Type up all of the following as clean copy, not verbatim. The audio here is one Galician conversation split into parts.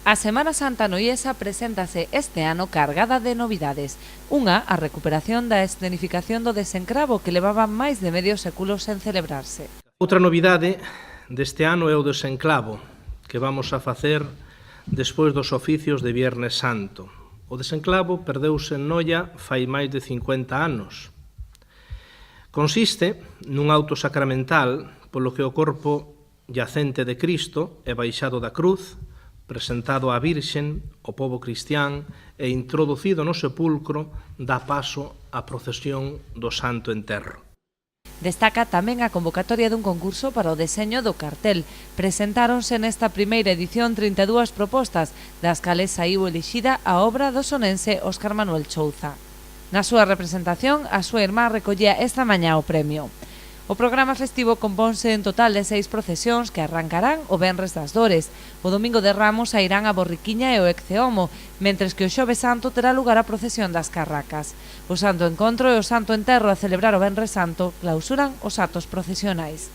A Semana Santa noiesa preséntase este ano cargada de novidades. Unha, a recuperación da escenificación do desencravo que levaba máis de medio século sen celebrarse. Outra novidade deste ano é o desenclavo, que vamos a facer despois dos oficios de Viernes Santo. O desenclavo perdeuse en Noia fai máis de 50 anos. Consiste nun auto sacramental polo que o corpo yacente de Cristo é baixado da cruz, presentado á Virxen, o pobo cristián, e introducido no sepulcro, dá paso á procesión do Santo Enterro. Destaca tamén a convocatoria dun concurso para o deseño do cartel. Presentáronse nesta primeira edición 32 propostas, das cales saiu elixida a obra do sonense Óscar Manuel Chouza. Na súa representación, a súa irmá recollía esta mañá o premio. O programa festivo componse en total de 6 procesións que arrancarán o Venres das Dores. O Domingo de Ramos sairán a Borriquiña e o Ecceomo, mentres que o Xoves Santo terá lugar a procesión das Carracas. O Santo Encontro e o Santo Enterro a celebrar o Venres Santo clausuran os actos procesionais.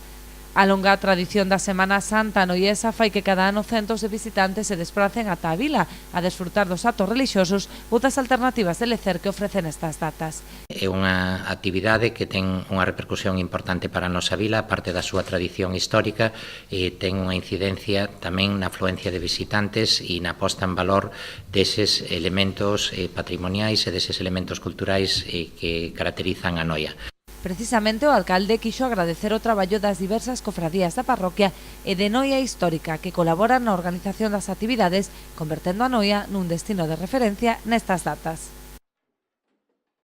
A longa tradición da Semana Santa noiesa fai que cada ano centos de visitantes se despracen ata a vila a desfrutar dos actos relixiosos ou das alternativas de lecer que ofrecen estas datas. É unha actividade que ten unha repercusión importante para a nosa vila, aparte da súa tradición histórica, ten unha incidencia tamén na afluencia de visitantes e na posta en valor deses elementos patrimoniais e deses elementos culturais que caracterizan a Noia. Precisamente o alcalde quixo agradecer o traballo das diversas cofradías da parroquia e de Noia Histórica que colaboran na organización das actividades, convertendo a Noia nun destino de referencia nestas datas.